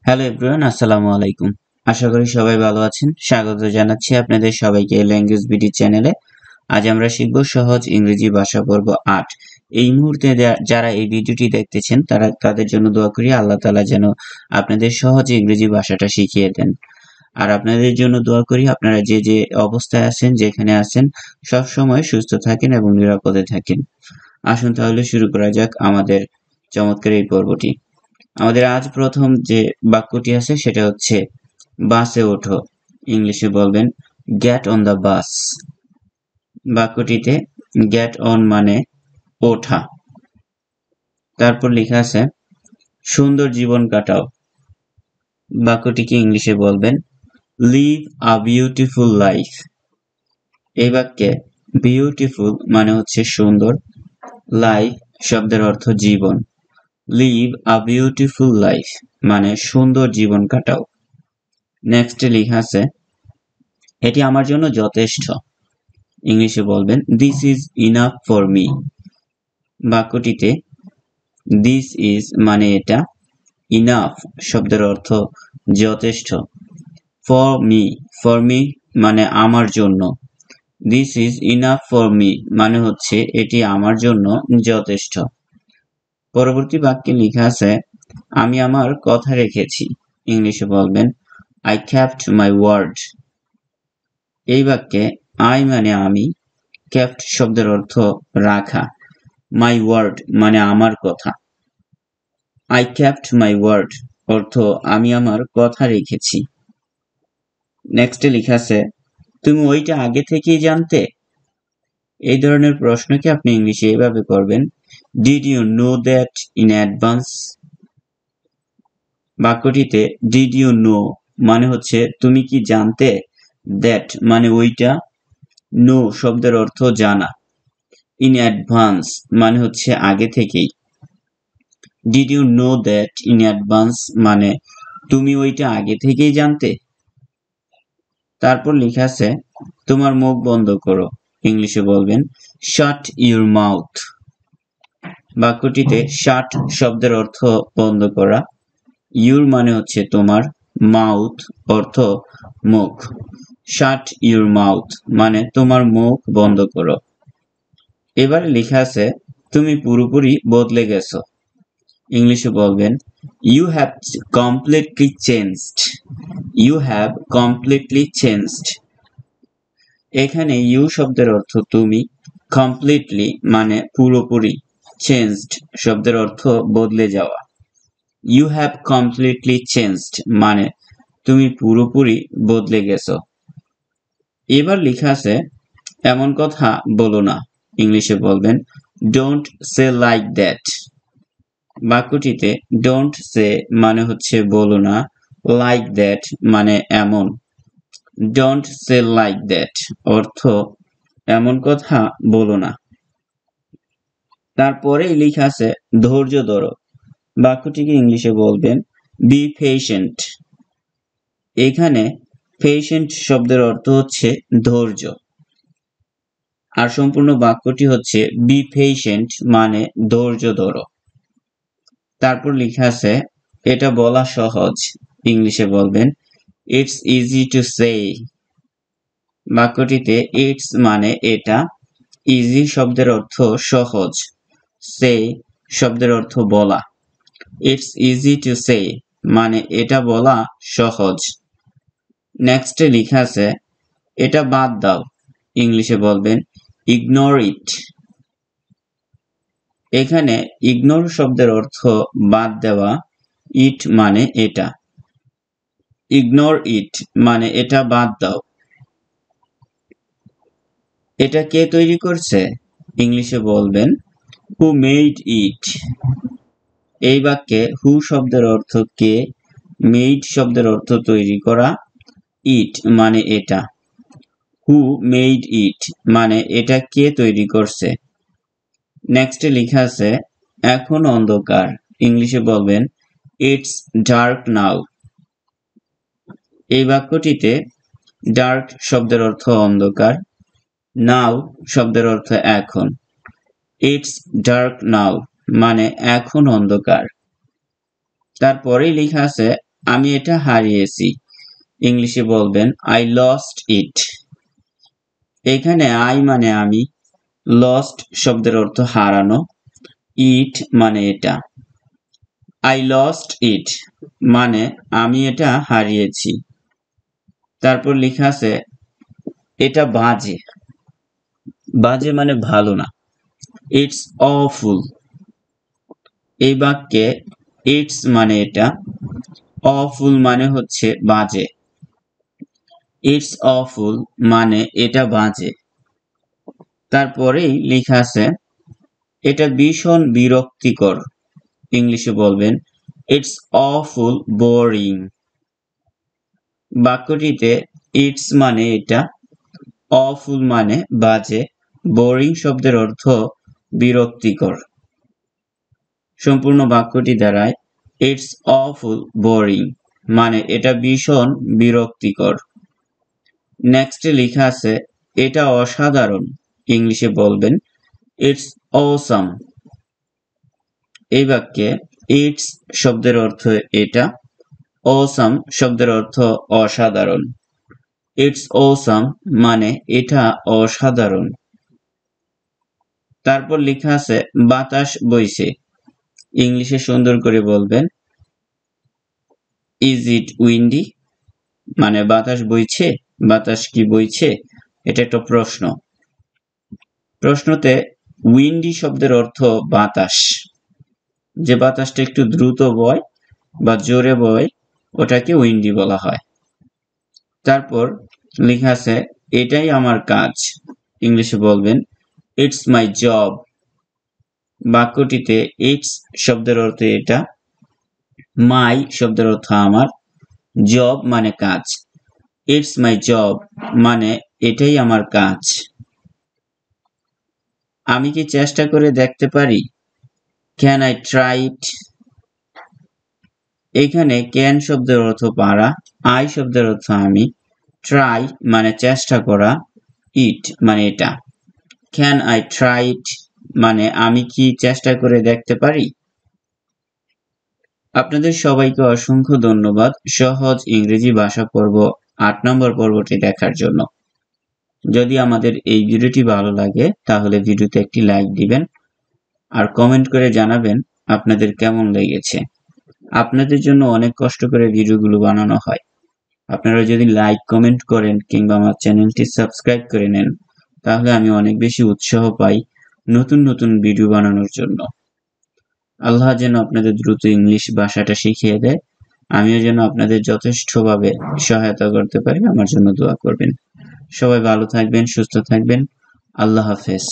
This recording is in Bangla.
হ্যালো এভরিওয়ান, আসসালামু আলাইকুম। আশা করি সবাই ভালো আছেন। স্বাগত জানাচ্ছি আপনাদের সবাইকে ল্যাঙ্গুয়েজ বিডি চ্যানেলে। আজ আমরা শিখব সহজ ইংরেজি ভাষা পর্ব ৮। এই মুহূর্তে যারা এই ভিডিওটি দেখতেছেন তাদের জন্য দোয়া করি আল্লাহ তাআলা যেন আপনাদের সহজ ইংরেজি ভাষাটা শিখিয়ে দেন। আর আপনাদের জন্য দোয়া করি আপনারা যে অবস্থায় আছেন, যেখানে আছেন, সব সময় সুস্থ থাকেন এবং নিরাপদে থাকেন। আসুন তাহলে শুরু করা যাক আমাদের চমৎকার এই পর্বটি। আমাদের আজ প্রথম যে বাক্যটি আছে সেটা হচ্ছে বাসে ওঠো। ইংলিশে বলবেন গেট অন দ্য বাস। বাক্যটিতে গেট অন মানে ওঠা। তারপর লেখা আছে সুন্দর জীবন কাটাও। বাক্যটিকে ইংলিশে বলবেন লিভ আ বিউটিফুল লাইফ। এই বাক্যে বিউটিফুল মানে হচ্ছে সুন্দর, লাইফ শব্দের অর্থ জীবন। লিভ আ বিউটিফুল লাইফ মানে সুন্দর জীবন কাটাও। নেক্সটে লেখা আছে এটি আমার জন্য যথেষ্ট। ইংলিশে বলবেন this is enough for me. বাক্যটিতে দিস ইজ মানে এটা, ইনাফ শব্দের অর্থ যথেষ্ট, ফর মি মানে আমার জন্য, this is enough for me মানে হচ্ছে এটি আমার জন্য যথেষ্ট। পরবর্তী বাক্যে লেখা আছে আমি আমার কথা রেখেছি। ইংলিশে বলবেন আই কেপ্ট মাই ওয়ার্ড। এই বাক্যে আই মানে আমি, কেপ্ট শব্দের অর্থ রাখা, মাই ওয়ার্ড মানে আমার কথা। আই কেপ্ট মাই ওয়ার্ড অর্থ আমি আমার কথা রেখেছি। নেক্সটে লেখা আছে তুমি ওইটা আগে থেকেই জানতে। এই ধরনের প্রশ্নকে আপনি ইংলিশে এভাবে করবেন did you know that in advance. বাক্যটিতে ডিড ইউ নো মানে হচ্ছে তুমি কি জানতে, দ্যাট মানে ওইটা, নো শব্দের অর্থ জানা, ইন অ্যাডভান্স মানে হচ্ছে আগে থেকেই। Did you know that in advance মানে তুমি ওইটা আগে থেকেই জানতে। তারপর লেখা আছে তোমার মুখ বন্ধ করো। ইংলিশে বলবেন শাট ইউর মাউথ। বাক্যটিতে শাট শব্দের অর্থ বন্ধ করা, ইউর মানে হচ্ছে তোমার, মাউথ অর্থ মুখ। শাট ইউর মাউথ মানে তোমার মুখ বন্ধ করো। এবারে লেখা আছে তুমি পুরোপুরি বদলে গেছো। ইংলিশে বলবেন you have completely changed. You have completely changed. এখানে ইউ শব্দের অর্থ তুমি, কমপ্লিটলি মানে পুরোপুরি, চেঞ্জড শব্দের অর্থ বদলে যাওয়া। ইউ হ্যাভ কমপ্লিটলি চেঞ্জড মানে তুমি পুরোপুরি বদলে গেছো। এবার লেখা আছে এমন কথা বলো না। ইংলিশে বলবেন ডোন্ট সে লাইক দ্যাট। বাক্যটিতে ডোন্ট সে মানে হচ্ছে বলো না, লাইক দ্যাট মানে এমন। ডোন্ট সে লাইক দ্যাট অর্থ এমন কথা বলো না। তারপরেই লেখা আছে ধৈর্য ধরো। বাক্যটিকে ইংলিশে বলবেন বি পেশেন্ট। এখানে পেশেন্ট শব্দের অর্থ হচ্ছে ধৈর্য, আর সম্পূর্ণ বাক্যটি হচ্ছে বি পেশেন্ট মানে ধৈর্য ধরো। তারপর লেখা আছে এটা বলা সহজ। ইংলিশে বলবেন ইটস ইজি টু সে। বাক্যটিতে ইটস মানে এটা, ইজি শব্দের অর্থ সহজ, সে শব্দের অর্থ বলা। ইটস ইজি টু সে মানে এটা বলা সহজ। নেক্সটে লেখা আছে এটা বাদ দাও। ইংলিশে বলবেন ইগনোর ইট। এখানে ইগনোর শব্দের অর্থ বাদ দেওয়া, ইট মানে এটা। ইগনোর ইট মানে এটা বাদ দাও। এটা কে তৈরি করছে? ইংলিশে বলবেন হু মেড ইট। এই বাক্যে হু শব্দের অর্থ কে, মেড শব্দের অর্থ তৈরি করা, ইট মানে এটা। হু মেড ইট মানে এটা কে তৈরি করছে। নেক্সটে লেখা আছে এখন অন্ধকার। ইংলিশে বলবেন ইটস ডার্ক নাও। এই বাক্যটিতে ডার্ক শব্দের অর্থ অন্ধকার, নাও শব্দের অর্থ এখন। ইটস ডার্ক নাও মানে এখন অন্ধকার। তারপরেই লেখা আছে আমি এটা হারিয়েছি। ইংলিশে বলবেন আই লস্ট ইট। এখানে আই মানে আমি, লস্ট শব্দের অর্থ হারানো, ইট মানে এটা। আই লস্ট ইট মানে আমি এটা হারিয়েছি। তারপর লেখা আছে এটা বাজে। বাজে মানে ভালো না। It's awful. এই বাক্যে ইটস মানে এটা, অফুল মানে হচ্ছে বাজে। ইটস অফুল মানে এটা বাজে। তারপরেই লেখা আছে এটা ভীষণ বিরক্তিকর। ইংলিশে বলবেন ইটস অফুল বোরিং। বাক্যটিতে ইটস মানে এটা, অফুল মানে বাজে, বোরিং শব্দের অর্থ বিরক্তিকর। সম্পূর্ণ বাক্যটি দাঁড়ায় ইটস অফুল বোরিং মানে এটা ভীষণ বিরক্তিকর। নেক্সটে লেখা আছে এটা অসাধারণ। ইংলিশে বলবেন ইটস অসাম। এই বাক্যে ইটস শব্দের অর্থ এটা, অসাম শব্দের অর্থ অসাধারণ। ইটস অসাম মানে এটা অসাধারণ। তারপর লেখা আছে বাতাস বইছে। ইংলিশে সুন্দর করে বলবেন ইজ ইট উইন্ডি মানে বাতাস বইছে, বাতাস কি বইছে, এটা একটা প্রশ্ন। প্রশ্নতে উইন্ডি শব্দের অর্থ বাতাস। যে বাতাসটা একটু দ্রুত বয় বা জোরে বয় ওটাকে উইন্ডি বলা হয়। তারপর লেখা আছে এটাই আমার কাজ। ইংলিশে বলবেন ইটস মাই জব। বাক্যটিতে ইটস শব্দের অর্থ এটা, মাই শব্দের অর্থ আমার, জব মানে কাজ। ইটস মাই জব মানে এটাই আমার কাজ। আমি কি চেষ্টা করে দেখতে পারি? Can I try it? এখানে ক্যান শব্দের অর্থ পারা, আই শব্দের অর্থ আমি, ট্রাই মানে চেষ্টা করা, ইট মানে এটা। ক্যান আই ট্রাই ইট মানে আমি কি চেষ্টা করে দেখতে পারি? আপনাদের সবাইকে অসংখ্য ধন্যবাদ সহজ ইংরেজি ভাষা পর্ব ৮ নম্বর পর্বটি দেখার জন্য। যদি আমাদের এই ভিডিওটি ভালো লাগে তাহলে ভিডিওতে একটি লাইক দিবেন আর কমেন্ট করে জানাবেন আপনাদের কেমন লেগেছে। আপনাদের জন্য অনেক কষ্ট করে ভিডিওগুলো বানানো হয়। আপনারা যদি লাইক কমেন্ট করেন কিংবা আমার চ্যানেলটি সাবস্ক্রাইব করে নেন তাহলে আমি অনেক বেশি উৎসাহ পাই নতুন নতুন ভিডিও বানানোর জন্য। আল্লাহ যেন আপনাদের দ্রুত ইংলিশ ভাষাটা শিখিয়ে দেয়, আমিও যেন আপনাদের যথেষ্টভাবে সহায়তা করতে পারি। আমার জন্য দোয়া করবেন। সবাই ভালো থাকবেন, সুস্থ থাকবেন। আল্লাহ হাফেজ।